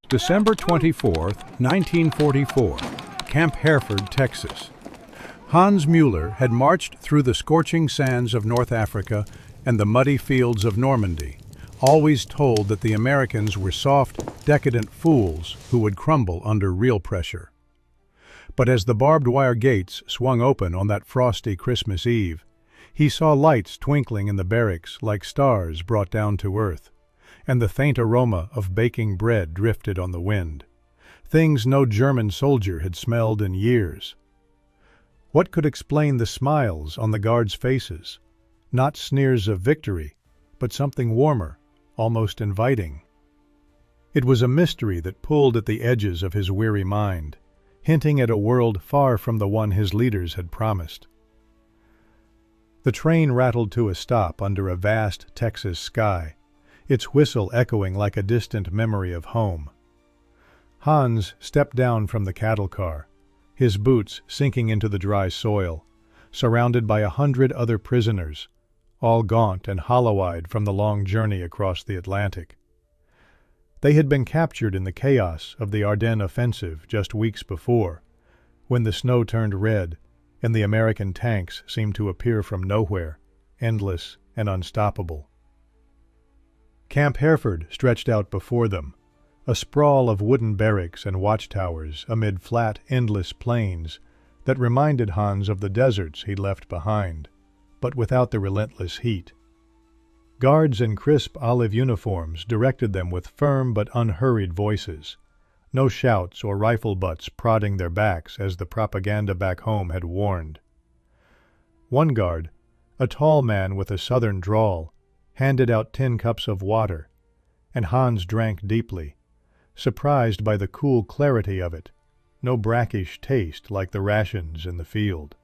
December 24th, 1944, Camp Hereford, Texas. Hans Müller had marched through the scorching sands of North Africa and the muddy fields of Normandy, always told that the Americans were soft, decadent fools who would crumble under real pressure. But as the barbed wire gates swung open on that frosty Christmas Eve, he saw lights twinkling in the barracks like stars brought down to earth, and the faint aroma of baking bread drifted on the wind, things no German soldier had smelled in years. What could explain the smiles on the guards' faces? Not sneers of victory, but something warmer, almost inviting. It was a mystery that pulled at the edges of his weary mind, hinting at a world far from the one his leaders had promised. The train rattled to a stop under a vast Texas sky, its whistle echoing like a distant memory of home. Hans stepped down from the cattle car, his boots sinking into the dry soil, surrounded by 100 other prisoners, all gaunt and hollow-eyed from the long journey across the Atlantic. They had been captured in the chaos of the Ardennes offensive just weeks before, when the snow turned red and the American tanks seemed to appear from nowhere, endless and unstoppable. Camp Hereford stretched out before them, a sprawl of wooden barracks and watchtowers amid flat, endless plains that reminded Hans of the deserts he'd left behind, but without the relentless heat. Guards in crisp olive uniforms directed them with firm but unhurried voices, no shouts or rifle butts prodding their backs as the propaganda back home had warned. One guard, a tall man with a southern drawl, handed out 10 cups of water, and Hans drank deeply, surprised by the cool clarity of it, no brackish taste like the rations in the field.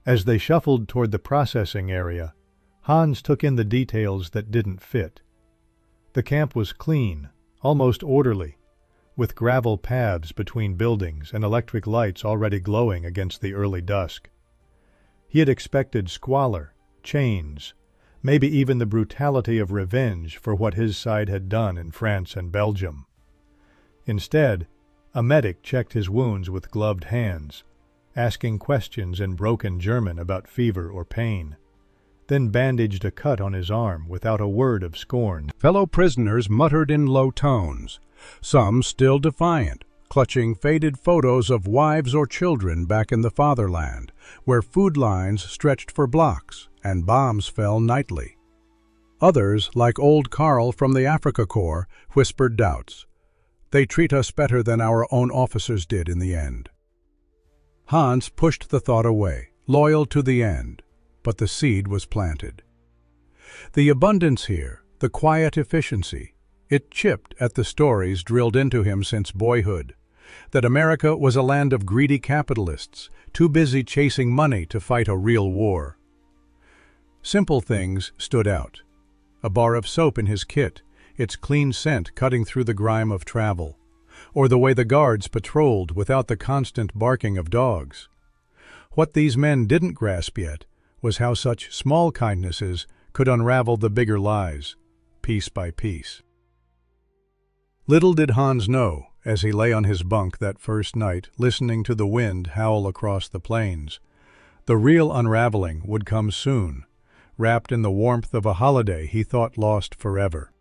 As they shuffled toward the processing area, Hans took in the details that didn't fit. The camp was clean, almost orderly, with gravel paths between buildings and electric lights already glowing against the early dusk. He had expected squalor, chains, maybe even the brutality of revenge for what his side had done in France and Belgium. Instead, a medic checked his wounds with gloved hands, asking questions in broken German about fever or pain, then bandaged a cut on his arm without a word of scorn. Fellow prisoners muttered in low tones, some still defiant, clutching faded photos of wives or children back in the fatherland, where food lines stretched for blocks and bombs fell nightly. Others, like old Karl from the Afrika Korps, whispered doubts. They treat us better than our own officers did in the end. Hans pushed the thought away, loyal to the end, but the seed was planted. The abundance here, the quiet efficiency, it chipped at the stories drilled into him since boyhood, that America was a land of greedy capitalists, too busy chasing money to fight a real war. Simple things stood out. A bar of soap in his kit, its clean scent cutting through the grime of travel, or the way the guards patrolled without the constant barking of dogs. What these men didn't grasp yet was how such small kindnesses could unravel the bigger lies, piece by piece. Little did Hans know, as he lay on his bunk that first night listening to the wind howl across the plains, the real unraveling would come soon, wrapped in the warmth of a holiday he thought lost forever.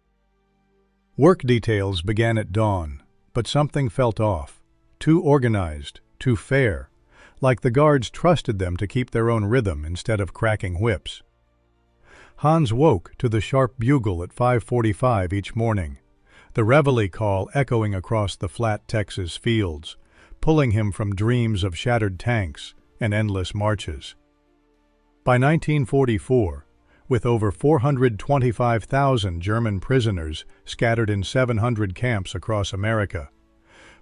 Work details began at dawn, but something felt off, too organized, too fair, like the guards trusted them to keep their own rhythm instead of cracking whips. Hans woke to the sharp bugle at 5:45 each morning, the reveille call echoing across the flat Texas fields, pulling him from dreams of shattered tanks and endless marches. By 1944, with over 425,000 German prisoners scattered in 700 camps across America,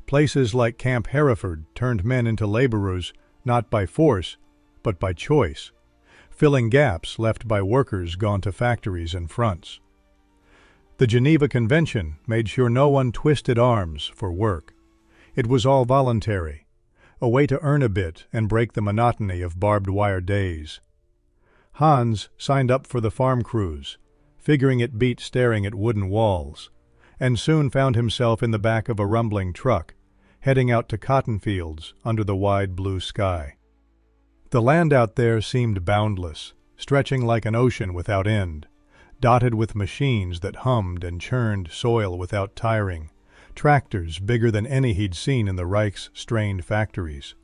places like Camp Hereford turned men into laborers not by force, but by choice, filling gaps left by workers gone to factories and fronts. The Geneva Convention made sure no one twisted arms for work. It was all voluntary, a way to earn a bit and break the monotony of barbed wire days. Hans signed up for the farm crews, figuring it beat staring at wooden walls, and soon found himself in the back of a rumbling truck, heading out to cotton fields under the wide blue sky. The land out there seemed boundless, stretching like an ocean without end, dotted with machines that hummed and churned soil without tiring, tractors bigger than any he'd seen in the Reich's strained factories.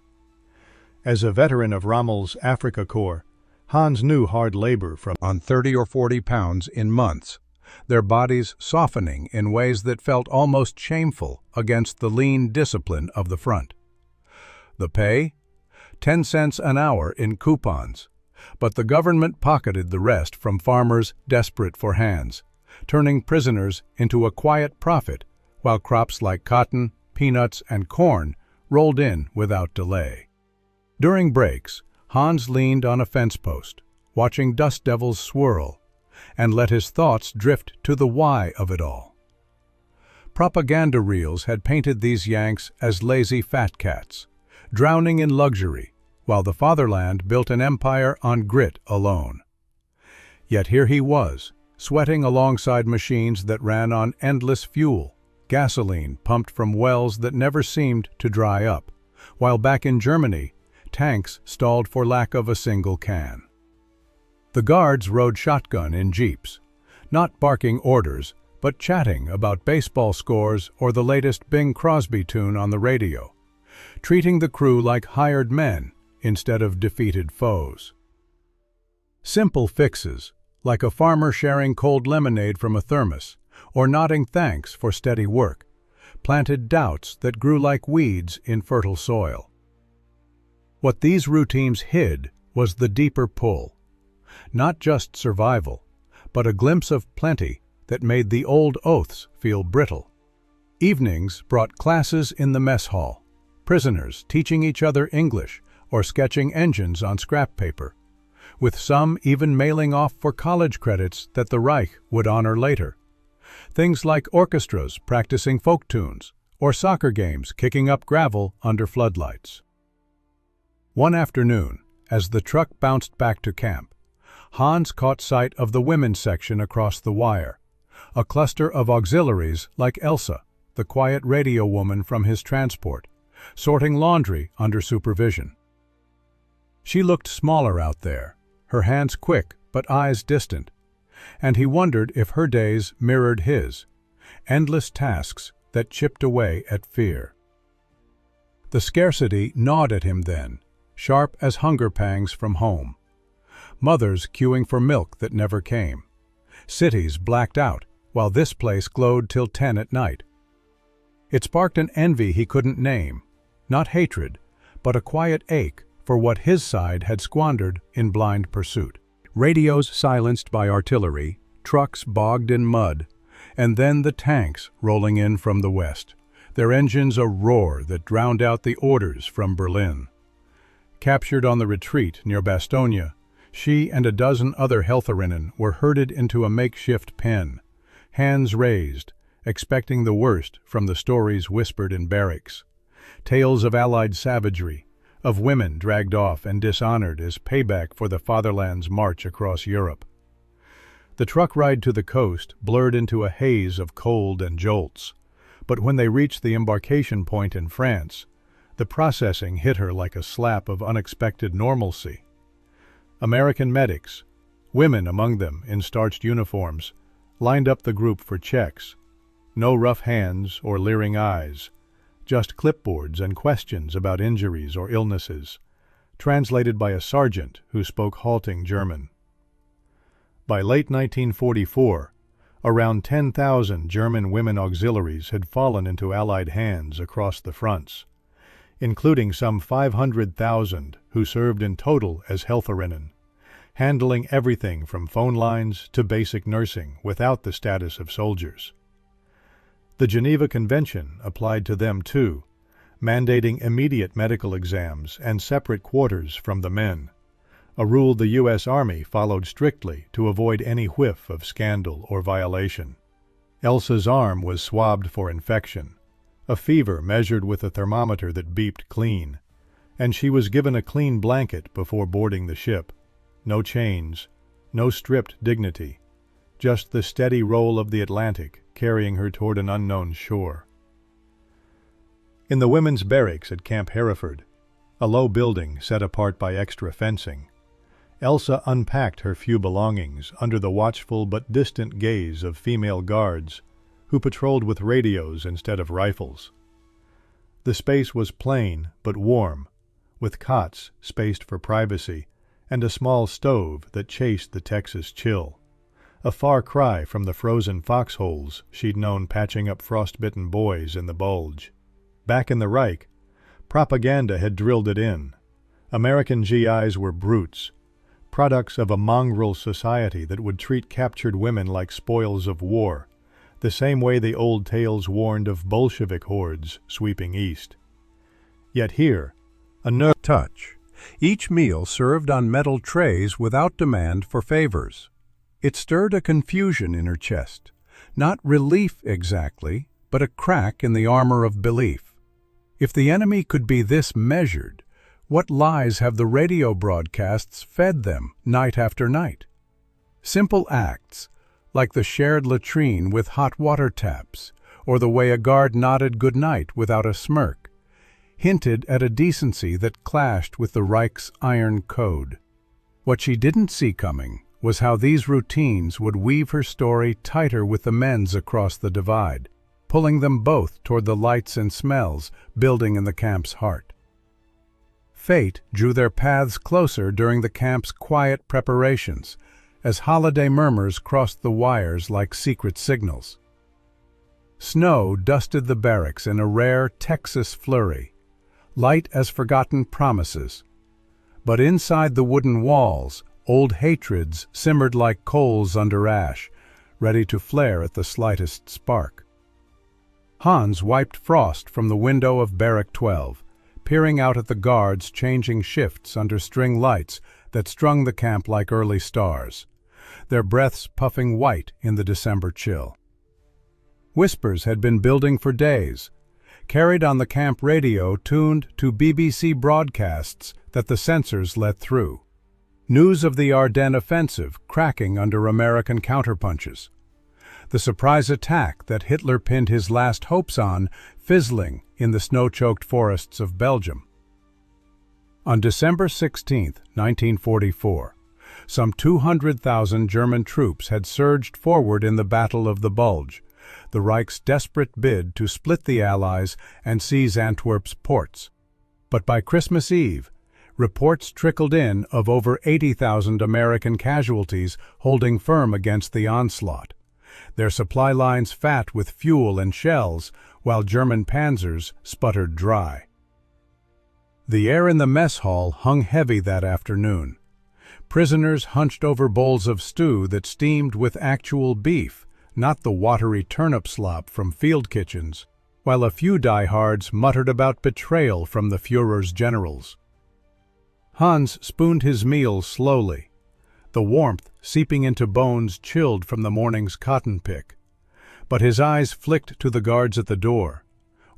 As a veteran of Rommel's Afrika Korps, Hans knew hard labor from on 30 or 40 pounds in months, their bodies softening in ways that felt almost shameful against the lean discipline of the front. The pay? 10 cents an hour in coupons, but the government pocketed the rest from farmers desperate for hands, turning prisoners into a quiet profit while crops like cotton, peanuts, and corn rolled in without delay. During breaks, Hans leaned on a fence post, watching dust devils swirl, and let his thoughts drift to the why of it all. Propaganda reels had painted these Yanks as lazy fat cats, drowning in luxury, while the fatherland built an empire on grit alone. Yet here he was, sweating alongside machines that ran on endless fuel, gasoline pumped from wells that never seemed to dry up, while back in Germany, tanks stalled for lack of a single can. The guards rode shotgun in jeeps, not barking orders, but chatting about baseball scores or the latest Bing Crosby tune on the radio, treating the crew like hired men instead of defeated foes. Simple fixes, like a farmer sharing cold lemonade from a thermos or nodding thanks for steady work, planted doubts that grew like weeds in fertile soil. What these routines hid was the deeper pull. Not just survival, but a glimpse of plenty that made the old oaths feel brittle. Evenings brought classes in the mess hall, prisoners teaching each other English or sketching engines on scrap paper, with some even mailing off for college credits that the Reich would honor later. Things like orchestras practicing folk tunes or soccer games kicking up gravel under floodlights. One afternoon, as the truck bounced back to camp, Hans caught sight of the women's section across the wire, a cluster of auxiliaries like Elsa, the quiet radio woman from his transport, sorting laundry under supervision. She looked smaller out there, her hands quick but eyes distant, and he wondered if her days mirrored his, endless tasks that chipped away at fear. The scarcity gnawed at him then, sharp as hunger pangs from home. Mothers queuing for milk that never came. Cities blacked out, while this place glowed till 10 at night. It sparked an envy he couldn't name, not hatred, but a quiet ache for what his side had squandered in blind pursuit. Radios silenced by artillery, trucks bogged in mud, and then the tanks rolling in from the west, their engines a roar that drowned out the orders from Berlin. Captured on the retreat near Bastogne, she and a dozen other Helferinnen were herded into a makeshift pen, hands raised, expecting the worst from the stories whispered in barracks. Tales of Allied savagery, of women dragged off and dishonored as payback for the fatherland's march across Europe. The truck ride to the coast blurred into a haze of cold and jolts, but when they reached the embarkation point in France, the processing hit her like a slap of unexpected normalcy. American medics, women among them in starched uniforms, lined up the group for checks. No rough hands or leering eyes, just clipboards and questions about injuries or illnesses, translated by a sergeant who spoke halting German. By late 1944, around 10,000 German women auxiliaries had fallen into Allied hands across the fronts, including some 500,000 who served in total as Helferinnen, handling everything from phone lines to basic nursing without the status of soldiers. The Geneva Convention applied to them too, mandating immediate medical exams and separate quarters from the men, a rule the U.S. Army followed strictly to avoid any whiff of scandal or violation. Elsa's arm was swabbed for infection, a fever measured with a thermometer that beeped clean, and she was given a clean blanket before boarding the ship. No chains, no stripped dignity, just the steady roll of the Atlantic carrying her toward an unknown shore. In the women's barracks at Camp Hereford, a low building set apart by extra fencing, Elsa unpacked her few belongings under the watchful but distant gaze of female guards who patrolled with radios instead of rifles. The space was plain but warm, with cots spaced for privacy and a small stove that chased the Texas chill, a far cry from the frozen foxholes she'd known patching up frostbitten boys in the Bulge. Back in the Reich, propaganda had drilled it in. American GIs were brutes, products of a mongrel society that would treat captured women like spoils of war, the same way the old tales warned of Bolshevik hordes sweeping east. Yet here, a nerve touch. Each meal served on metal trays without demand for favors. It stirred a confusion in her chest, not relief exactly, but a crack in the armor of belief. If the enemy could be this measured, what lies have the radio broadcasts fed them night after night? Simple acts, like the shared latrine with hot water taps, or the way a guard nodded goodnight without a smirk, hinted at a decency that clashed with the Reich's iron code. What she didn't see coming was how these routines would weave her story tighter with the men's across the divide, pulling them both toward the lights and smells building in the camp's heart. Fate drew their paths closer during the camp's quiet preparations, as holiday murmurs crossed the wires like secret signals. Snow dusted the barracks in a rare Texas flurry, light as forgotten promises. But inside the wooden walls, old hatreds simmered like coals under ash, ready to flare at the slightest spark. Hans wiped frost from the window of Barrack 12, peering out at the guards changing shifts under string lights that strung the camp like early stars, their breaths puffing white in the December chill. Whispers had been building for days, carried on the camp radio tuned to BBC broadcasts that the censors let through. News of the Ardennes offensive cracking under American counterpunches. The surprise attack that Hitler pinned his last hopes on fizzling in the snow-choked forests of Belgium. On December 16, 1944, some 200,000 German troops had surged forward in the Battle of the Bulge, the Reich's desperate bid to split the Allies and seize Antwerp's ports. But by Christmas Eve, reports trickled in of over 80,000 American casualties holding firm against the onslaught, their supply lines fat with fuel and shells, while German panzers sputtered dry. The air in the mess hall hung heavy that afternoon. Prisoners hunched over bowls of stew that steamed with actual beef, not the watery turnip slop from field kitchens, while a few diehards muttered about betrayal from the Führer's generals. Hans spooned his meal slowly, the warmth seeping into bones chilled from the morning's cotton pick. But his eyes flicked to the guards at the door,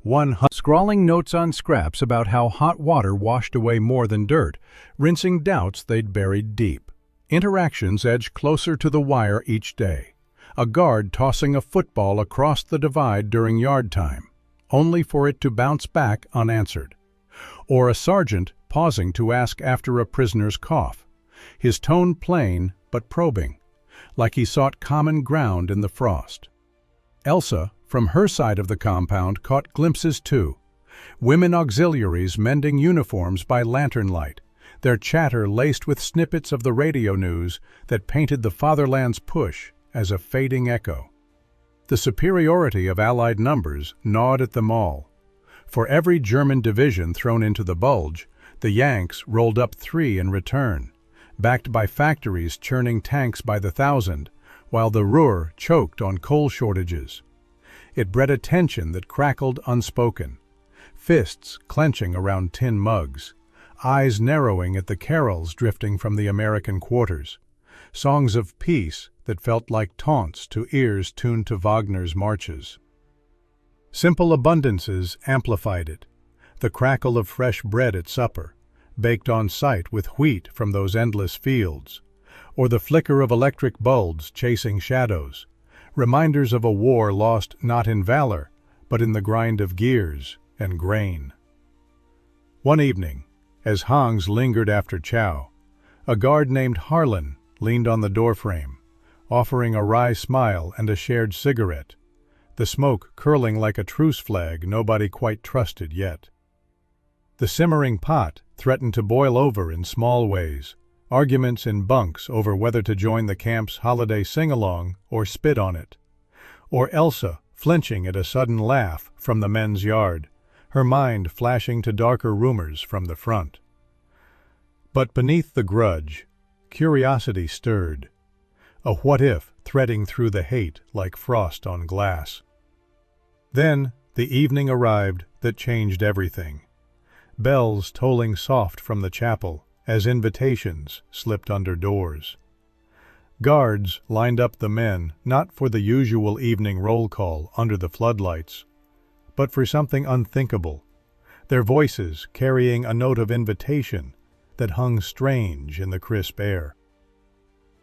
one scrawling notes on scraps about how hot water washed away more than dirt, rinsing doubts they'd buried deep. Interactions edged closer to the wire each day, a guard tossing a football across the divide during yard time, only for it to bounce back unanswered. Or a sergeant pausing to ask after a prisoner's cough, his tone plain but probing, like he sought common ground in the frost. Elsa, from her side of the compound, caught glimpses too. Women auxiliaries mending uniforms by lantern light, their chatter laced with snippets of the radio news that painted the fatherland's push as a fading echo. The superiority of Allied numbers gnawed at them all. For every German division thrown into the Bulge, the Yanks rolled up 3 in return, backed by factories churning tanks by the thousand, while the Ruhr choked on coal shortages. It bred a tension that crackled unspoken, fists clenching around tin mugs, eyes narrowing at the carols drifting from the American quarters, songs of peace that felt like taunts to ears tuned to Wagner's marches. Simple abundances amplified it, the crackle of fresh bread at supper, baked on site with wheat from those endless fields, or the flicker of electric bulbs chasing shadows, reminders of a war lost not in valor, but in the grind of gears and grain. One evening, as Hans lingered after chow, a guard named Harlan leaned on the doorframe, offering a wry smile and a shared cigarette, the smoke curling like a truce flag nobody quite trusted yet. The simmering pot threatened to boil over in small ways, arguments in bunks over whether to join the camp's holiday sing-along or spit on it, or Elsa flinching at a sudden laugh from the men's yard, her mind flashing to darker rumors from the front. But beneath the grudge, curiosity stirred, a what-if threading through the hate like frost on glass. Then the evening arrived that changed everything, bells tolling soft from the chapel as invitations slipped under doors. Guards lined up the men not for the usual evening roll call under the floodlights, but for something unthinkable, their voices carrying a note of invitation that hung strange in the crisp air.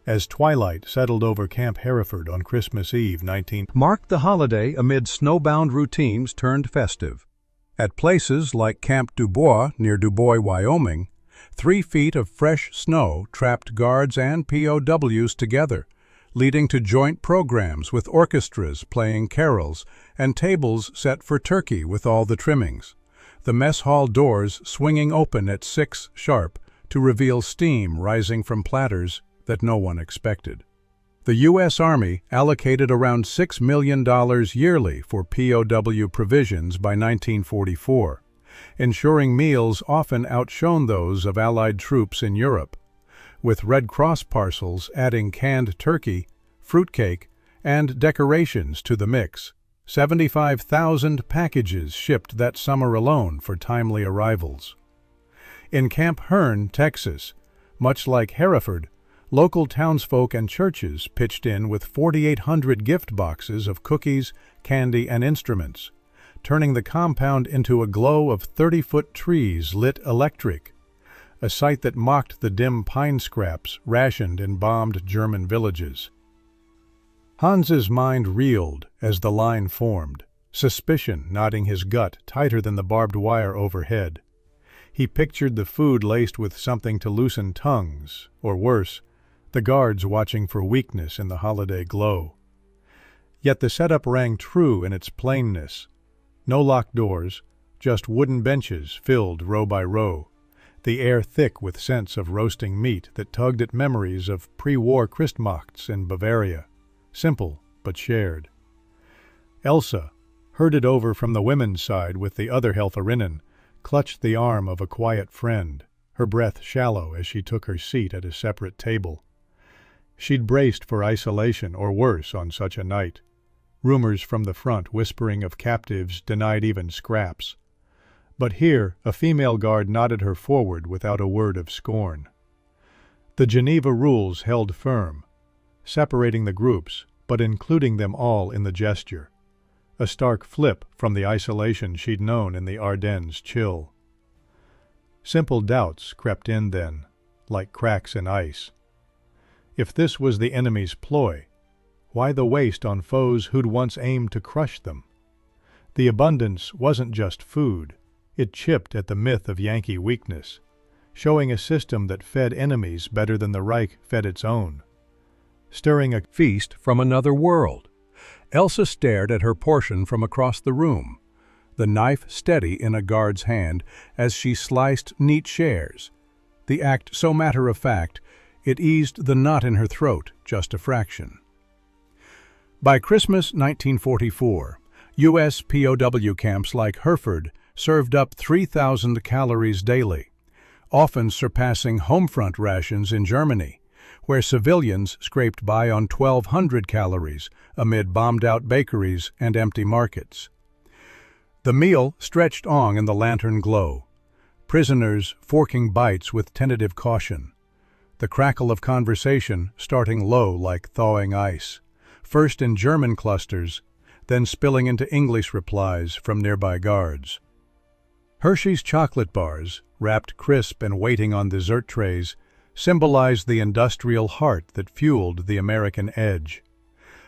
As twilight settled over Camp Hereford on Christmas Eve marked the holiday amid snowbound routines turned festive. At places like Camp Dubois near Dubois, Wyoming, 3 feet of fresh snow trapped guards and POWs together, leading to joint programs with orchestras playing carols and tables set for turkey with all the trimmings, the mess hall doors swinging open at 6 sharp to reveal steam rising from platters that no one expected. The U.S. Army allocated around $6 million yearly for POW provisions by 1944, ensuring meals often outshone those of Allied troops in Europe, with Red Cross parcels adding canned turkey, fruitcake, and decorations to the mix. 75,000 packages shipped that summer alone for timely arrivals. In Camp Hereford, Texas, much like Hereford, local townsfolk and churches pitched in with 4,800 gift boxes of cookies, candy, and instruments, turning the compound into a glow of 30-foot trees lit electric, a sight that mocked the dim pine scraps rationed in bombed German villages. Hans's mind reeled as the line formed, suspicion knotting his gut tighter than the barbed wire overhead. He pictured the food laced with something to loosen tongues, or worse, the guards watching for weakness in the holiday glow. Yet the setup rang true in its plainness. No locked doors, just wooden benches filled row by row, the air thick with scents of roasting meat that tugged at memories of pre-war Christmachts in Bavaria, simple but shared. Elsa, herded over from the women's side with the other Helferinnen, clutched the arm of a quiet friend, her breath shallow as she took her seat at a separate table. She'd braced for isolation or worse on such a night, rumors from the front whispering of captives denied even scraps. But here a female guard nodded her forward without a word of scorn. The Geneva rules held firm, separating the groups but including them all in the gesture, a stark flip from the isolation she'd known in the Ardennes chill. Simple doubts crept in then, like cracks in ice. If this was the enemy's ploy, why the waste on foes who'd once aimed to crush them? The abundance wasn't just food, it chipped at the myth of Yankee weakness, showing a system that fed enemies better than the Reich fed its own. Stirring a feast from another world. Elsa stared at her portion from across the room, the knife steady in a guard's hand as she sliced neat shares, the act so matter-of-fact it eased the knot in her throat just a fraction. By Christmas 1944, U.S. POW camps like Hereford served up 3,000 calories daily, often surpassing homefront rations in Germany, where civilians scraped by on 1,200 calories amid bombed-out bakeries and empty markets. The meal stretched on in the lantern glow, prisoners forking bites with tentative caution, the crackle of conversation starting low like thawing ice, first in German clusters, then spilling into English replies from nearby guards. Hershey's chocolate bars, wrapped crisp and waiting on dessert trays, symbolized the industrial heart that fueled the American edge.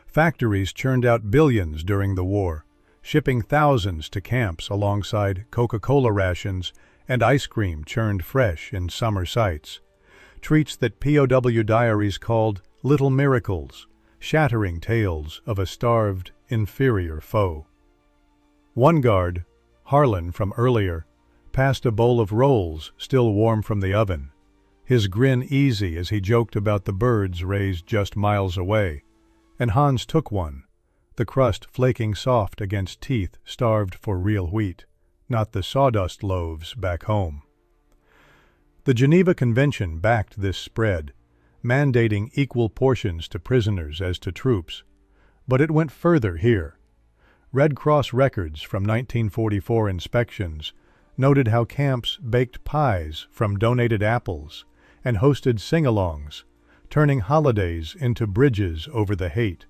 Factories churned out billions during the war, shipping thousands to camps alongside Coca-Cola rations and ice cream churned fresh in summer sights. Treats that POW diaries called little miracles, shattering tales of a starved, inferior foe. One guard, Harlan from earlier, passed a bowl of rolls still warm from the oven, his grin easy as he joked about the birds raised just miles away, and Hans took one, the crust flaking soft against teeth starved for real wheat, not the sawdust loaves back home. The Geneva Convention backed this spread, mandating equal portions to prisoners as to troops, but it went further here. Red Cross records from 1944 inspections noted how camps baked pies from donated apples and hosted sing-alongs, turning holidays into bridges over the hate,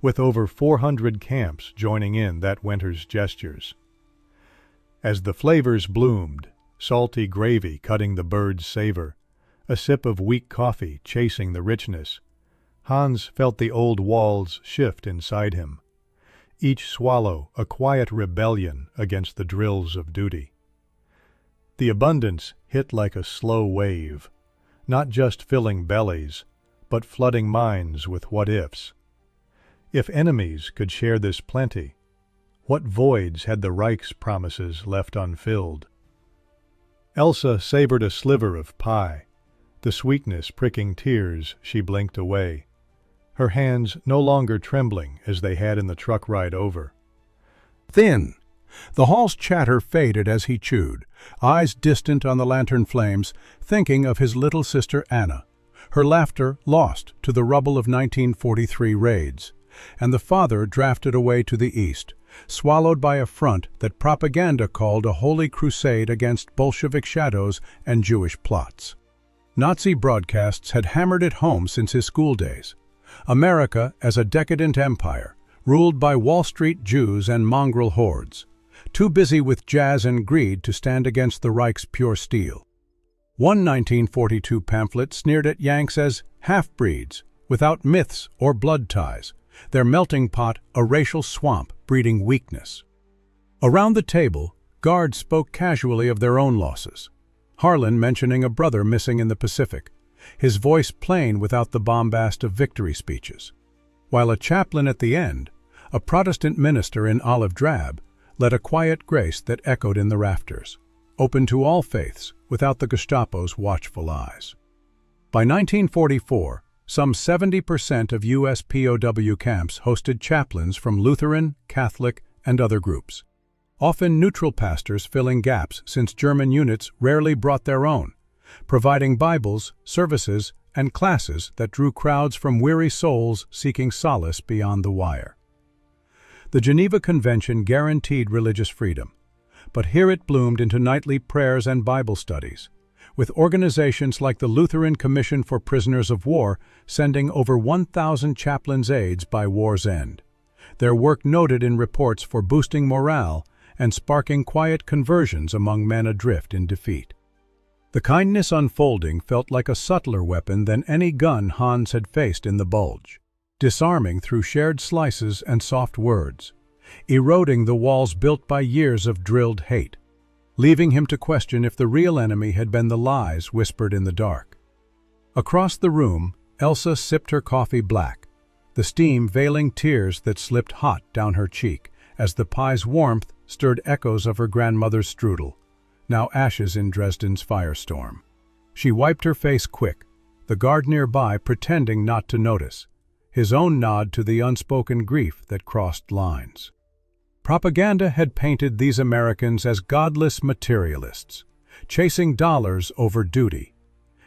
with over 400 camps joining in that winter's gestures. As the flavors bloomed, salty gravy cutting the bird's savor, a sip of weak coffee chasing the richness, Hans felt the old walls shift inside him, each swallow a quiet rebellion against the drills of duty. The abundance hit like a slow wave, not just filling bellies, but flooding minds with what-ifs. If enemies could share this plenty, what voids had the Reich's promises left unfilled? Elsa savored a sliver of pie, the sweetness pricking tears she blinked away, her hands no longer trembling as they had in the truck ride over. Thin. The hall's chatter faded as he chewed, eyes distant on the lantern flames, thinking of his little sister Anna, her laughter lost to the rubble of 1943 raids, and the father drafted away to the east, swallowed by a front that propaganda called a holy crusade against Bolshevik shadows and Jewish plots. Nazi broadcasts had hammered it home since his school days. America as a decadent empire, ruled by Wall Street Jews and mongrel hordes, too busy with jazz and greed to stand against the Reich's pure steel. One 1942 pamphlet sneered at Yanks as half-breeds, without myths or blood ties, their melting pot a racial swamp breeding weakness. Around the table, guards spoke casually of their own losses, Harlan mentioning a brother missing in the Pacific, his voice plain without the bombast of victory speeches, while a chaplain at the end, a Protestant minister in olive drab, led a quiet grace that echoed in the rafters, open to all faiths without the Gestapo's watchful eyes. By 1944, some 70% of U.S. POW camps hosted chaplains from Lutheran, Catholic, and other groups, often neutral pastors filling gaps since German units rarely brought their own, providing Bibles, services, and classes that drew crowds from weary souls seeking solace beyond the wire. The Geneva Convention guaranteed religious freedom, but here it bloomed into nightly prayers and Bible studies, with organizations like the Lutheran Commission for Prisoners of War sending over 1,000 chaplains' aides by war's end, their work noted in reports for boosting morale and sparking quiet conversions among men adrift in defeat. The kindness unfolding felt like a subtler weapon than any gun Hans had faced in the Bulge, disarming through shared slices and soft words, eroding the walls built by years of drilled hate, leaving him to question if the real enemy had been the lies whispered in the dark. Across the room, Elsa sipped her coffee black, the steam veiling tears that slipped hot down her cheek as the pie's warmth stirred echoes of her grandmother's strudel, now ashes in Dresden's firestorm. She wiped her face quick, the guard nearby pretending not to notice, his own nod to the unspoken grief that crossed lines. Propaganda had painted these Americans as godless materialists, chasing dollars over duty.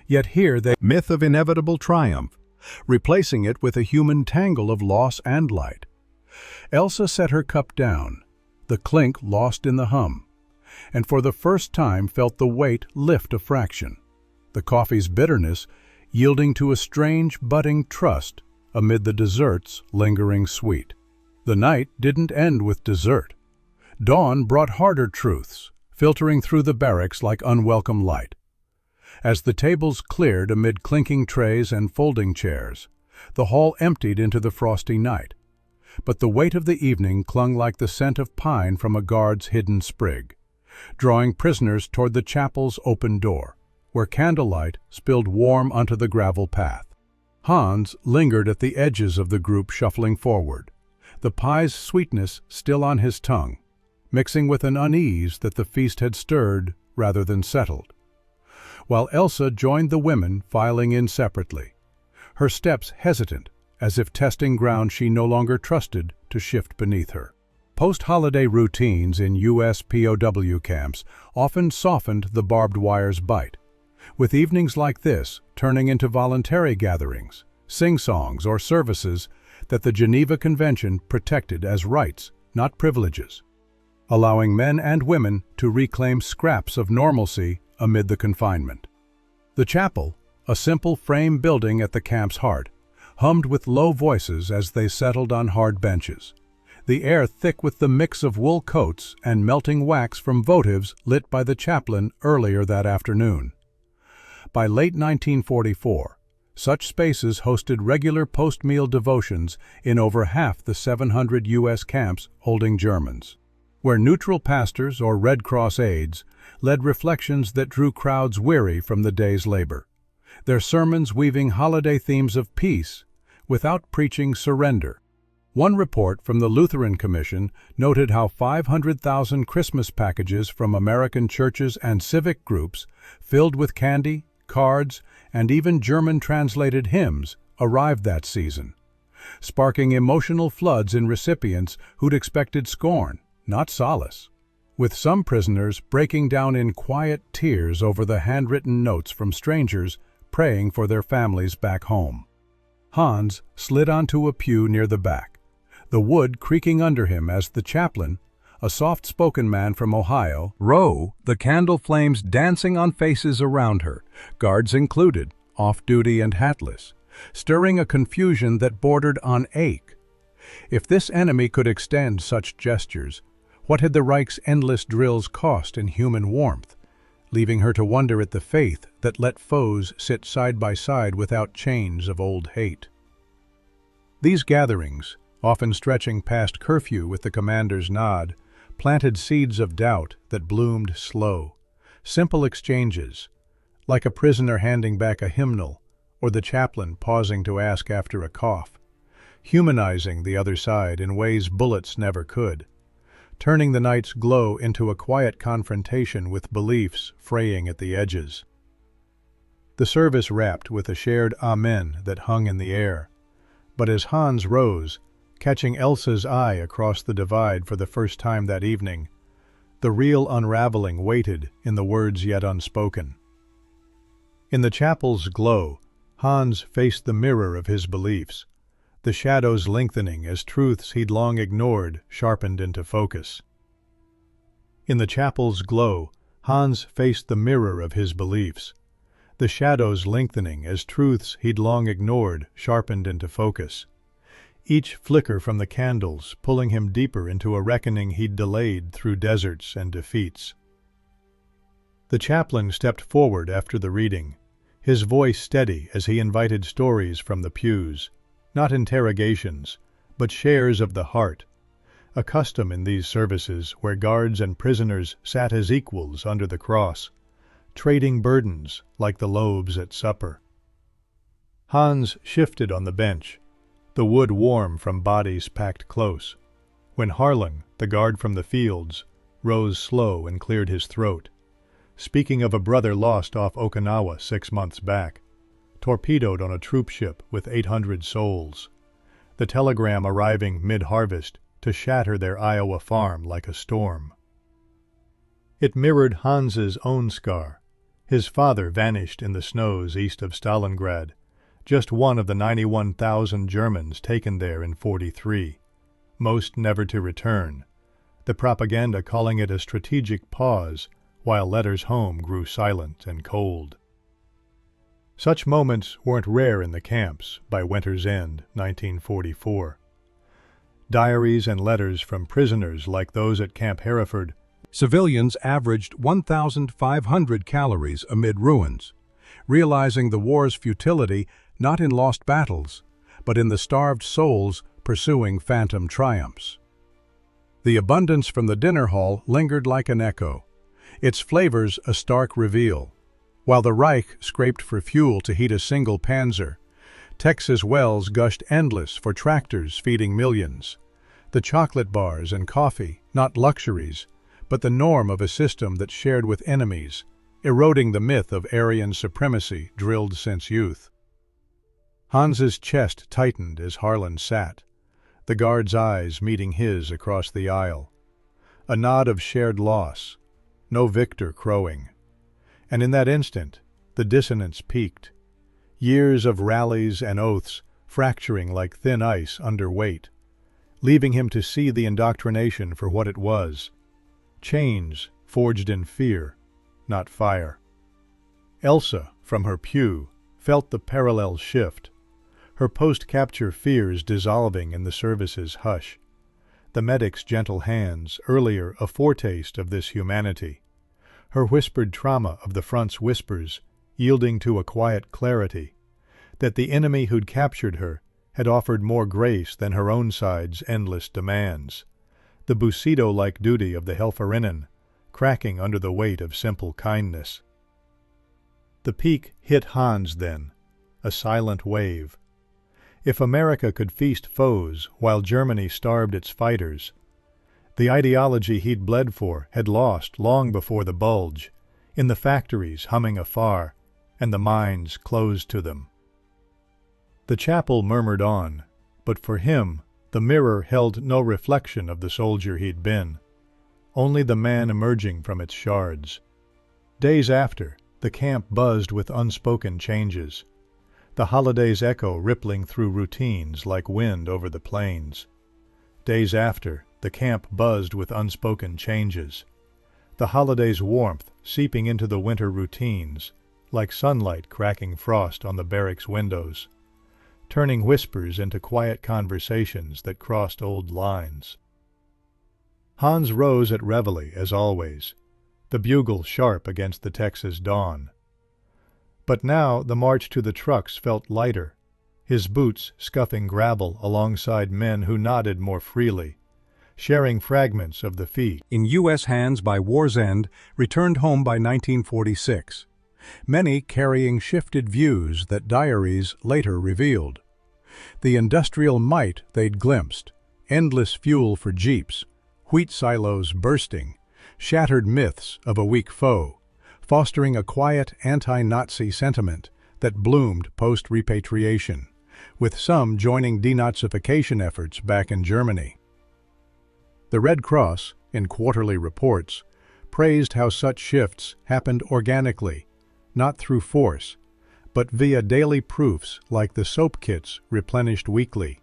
Yet here they myth of inevitable triumph, replacing it with a human tangle of loss and light. Elsa set her cup down, the clink lost in the hum, and for the first time felt the weight lift a fraction, the coffee's bitterness yielding to a strange budding trust amid the dessert's lingering sweet. The night didn't end with dessert. Dawn brought harder truths, filtering through the barracks like unwelcome light. As the tables cleared amid clinking trays and folding chairs, the hall emptied into the frosty night. But the weight of the evening clung like the scent of pine from a guard's hidden sprig, drawing prisoners toward the chapel's open door, where candlelight spilled warm onto the gravel path. Hans lingered at the edges of the group, shuffling forward, the pie's sweetness still on his tongue, mixing with an unease that the feast had stirred rather than settled. While Elsa joined the women, filing in separately, her steps hesitant, as if testing ground she no longer trusted to shift beneath her. Post-holiday routines in U.S. POW camps often softened the barbed wire's bite, with evenings like this turning into voluntary gatherings, sing-songs, or services that the Geneva Convention protected as rights, not privileges, allowing men and women to reclaim scraps of normalcy amid the confinement. The chapel, a simple frame building at the camp's heart, hummed with low voices as they settled on hard benches, the air thick with the mix of wool coats and melting wax from votives lit by the chaplain earlier that afternoon. By late 1944, such spaces hosted regular post-meal devotions in over half the 700 U.S. camps holding Germans, where neutral pastors or Red Cross aides led reflections that drew crowds weary from the day's labor, their sermons weaving holiday themes of peace without preaching surrender. One report from the Lutheran Commission noted how 500,000 Christmas packages from American churches and civic groups, filled with candy, cards, and even German-translated hymns, arrived that season, sparking emotional floods in recipients who'd expected scorn, not solace, with some prisoners breaking down in quiet tears over the handwritten notes from strangers praying for their families back home. Hans slid onto a pew near the back, the wood creaking under him as the chaplain, a soft-spoken man from Ohio, the candle flames dancing on faces around her, guards included, off-duty and hatless, stirring a confusion that bordered on ache. If this enemy could extend such gestures, what had the Reich's endless drills cost in human warmth, leaving her to wonder at the faith that let foes sit side by side without chains of old hate. These gatherings, often stretching past curfew with the commander's nod, planted seeds of doubt that bloomed slow, simple exchanges, like a prisoner handing back a hymnal or the chaplain pausing to ask after a cough, humanizing the other side in ways bullets never could, turning the night's glow into a quiet confrontation with beliefs fraying at the edges. The service wrapped with a shared amen that hung in the air, but as Hans rose, catching Elsa's eye across the divide for the first time that evening, the real unraveling waited in the words yet unspoken. In the chapel's glow, Hans faced the mirror of his beliefs, the shadows lengthening as truths he'd long ignored sharpened into focus. In the chapel's glow, Hans faced the mirror of his beliefs, the shadows lengthening as truths he'd long ignored sharpened into focus, each flicker from the candles pulling him deeper into a reckoning he'd delayed through deserts and defeats. The chaplain stepped forward after the reading, his voice steady as he invited stories from the pews, not interrogations, but shares of the heart, a custom in these services where guards and prisoners sat as equals under the cross, trading burdens like the loaves at supper. Hans shifted on the bench, the wood warm from bodies packed close, when Harlan, the guard from the fields, rose slow and cleared his throat, speaking of a brother lost off Okinawa 6 months back, torpedoed on a troop ship with 800 souls, the telegram arriving mid-harvest to shatter their Iowa farm like a storm. It mirrored Hans's own scar. His father vanished in the snows east of Stalingrad, just one of the 91,000 Germans taken there in '43, most never to return, the propaganda calling it a strategic pause while letters home grew silent and cold. Such moments weren't rare in the camps by winter's end, 1944. Diaries and letters from prisoners like those at Camp Hereford. Civilians averaged 1,500 calories amid ruins, realizing the war's futility not in lost battles, but in the starved souls pursuing phantom triumphs. The abundance from the dinner hall lingered like an echo, its flavors a stark reveal. While the Reich scraped for fuel to heat a single panzer, Texas wells gushed endless for tractors feeding millions. The chocolate bars and coffee, not luxuries, but the norm of a system that shared with enemies, eroding the myth of Aryan supremacy drilled since youth. Hans's chest tightened as Harlan sat, the guard's eyes meeting his across the aisle. A nod of shared loss, no victor crowing. And in that instant, the dissonance peaked. Years of rallies and oaths fracturing like thin ice under weight, leaving him to see the indoctrination for what it was. Chains forged in fear, not fire. Elsa, from her pew, felt the parallel shift, her post-capture fears dissolving in the service's hush. The medic's gentle hands, earlier a foretaste of this humanity. Her whispered trauma of the front's whispers, yielding to a quiet clarity, that the enemy who'd captured her had offered more grace than her own side's endless demands. The Busito-like duty of the Helferinnen, cracking under the weight of simple kindness. The peak hit Hans then, a silent wave. If America could feast foes while Germany starved its fighters, the ideology he'd bled for had lost long before the bulge, in the factories humming afar, and the mines closed to them. The chapel murmured on, but for him, the mirror held no reflection of the soldier he'd been, only the man emerging from its shards. Days after, the camp buzzed with unspoken changes, the holiday's echo rippling through routines like wind over the plains. Days after, the camp buzzed with unspoken changes, the holiday's warmth seeping into the winter routines, like sunlight cracking frost on the barracks' windows, turning whispers into quiet conversations that crossed old lines. Hans rose at reveille, as always, the bugle sharp against the Texas dawn. But now the march to the trucks felt lighter, his boots scuffing gravel alongside men who nodded more freely, sharing fragments of the feast. In U.S. hands by war's end, returned home by 1946, many carrying shifted views that diaries later revealed. The industrial might they'd glimpsed, endless fuel for jeeps, wheat silos bursting, shattered myths of a weak foe, fostering a quiet anti-Nazi sentiment that bloomed post-repatriation, with some joining denazification efforts back in Germany. The Red Cross, in quarterly reports, praised how such shifts happened organically, not through force, but via daily proofs like the soap kits replenished weekly,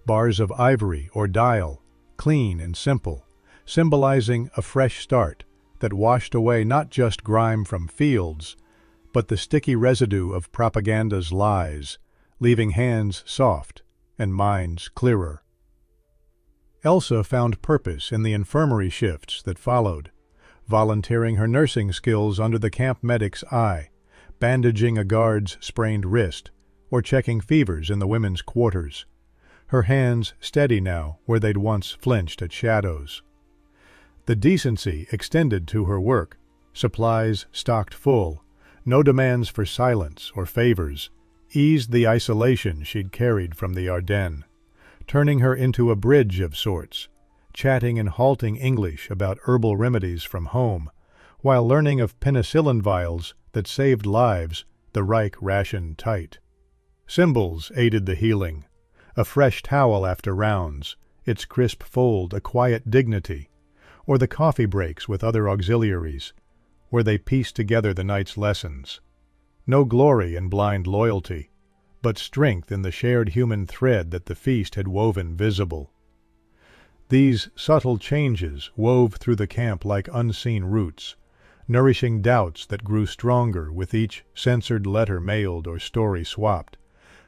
bars of ivory or dial, clean and simple, symbolizing a fresh start that washed away not just grime from fields, but the sticky residue of propaganda's lies, leaving hands soft and minds clearer. Elsa found purpose in the infirmary shifts that followed, volunteering her nursing skills under the camp medic's eye, bandaging a guard's sprained wrist, or checking fevers in the women's quarters. Her hands steady now where they'd once flinched at shadows. The decency extended to her work, supplies stocked full, no demands for silence or favors, eased the isolation she'd carried from the Ardennes, turning her into a bridge of sorts, chatting in halting English about herbal remedies from home, while learning of penicillin vials that saved lives the Reich rationed tight. Symbols aided the healing, a fresh towel after rounds, its crisp fold a quiet dignity, or the coffee breaks with other auxiliaries, where they pieced together the night's lessons. No glory in blind loyalty, but strength in the shared human thread that the feast had woven visible. These subtle changes wove through the camp like unseen roots, nourishing doubts that grew stronger with each censored letter mailed or story swapped,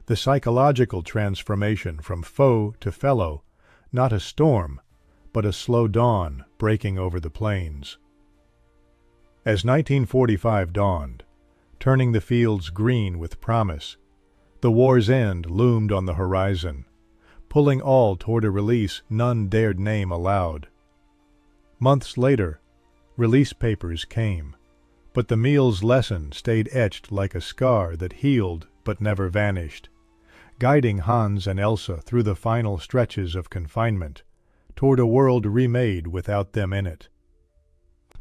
the psychological transformation from foe to fellow, not a storm, but a slow dawn breaking over the plains. As 1945 dawned, turning the fields green with promise. The war's end loomed on the horizon, pulling all toward a release none dared name aloud. Months later, release papers came, but the meal's lesson stayed etched like a scar that healed but never vanished, guiding Hans and Elsa through the final stretches of confinement, toward a world remade without them in it.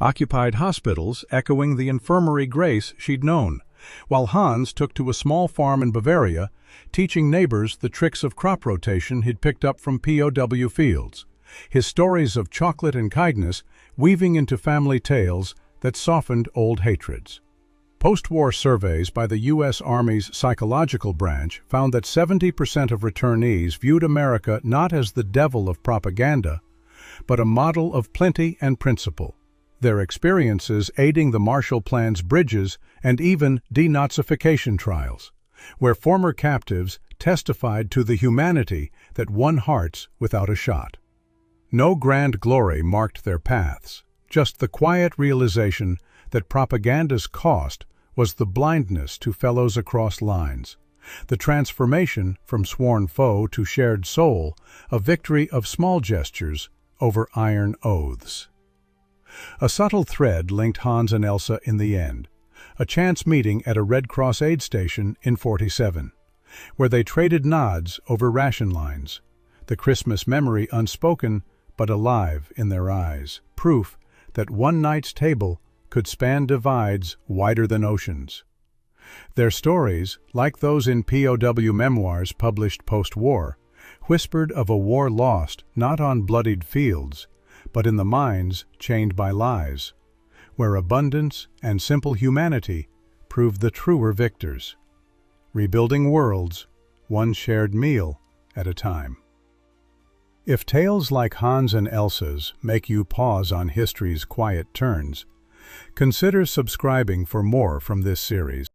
Occupied hospitals echoing the infirmary grace she'd known, while Hans took to a small farm in Bavaria, teaching neighbors the tricks of crop rotation he'd picked up from POW fields, his stories of chocolate and kindness weaving into family tales that softened old hatreds. Post-war surveys by the U.S. Army's psychological branch found that 70% of returnees viewed America not as the devil of propaganda, but a model of plenty and principle, their experiences aiding the Marshall Plan's bridges and even denazification trials, where former captives testified to the humanity that won hearts without a shot. No grand glory marked their paths, just the quiet realization that propaganda's cost was the blindness to fellows across lines, the transformation from sworn foe to shared soul, a victory of small gestures over iron oaths. A subtle thread linked Hans and Elsa in the end, a chance meeting at a Red Cross aid station in '47, where they traded nods over ration lines, the Christmas memory unspoken but alive in their eyes, proof that one night's table could span divides wider than oceans. Their stories, like those in POW memoirs published post-war, whispered of a war lost not on bloodied fields, but in the minds chained by lies, where abundance and simple humanity proved the truer victors, rebuilding worlds one shared meal at a time. If tales like Hans and Elsa's make you pause on history's quiet turns, consider subscribing for more from this series.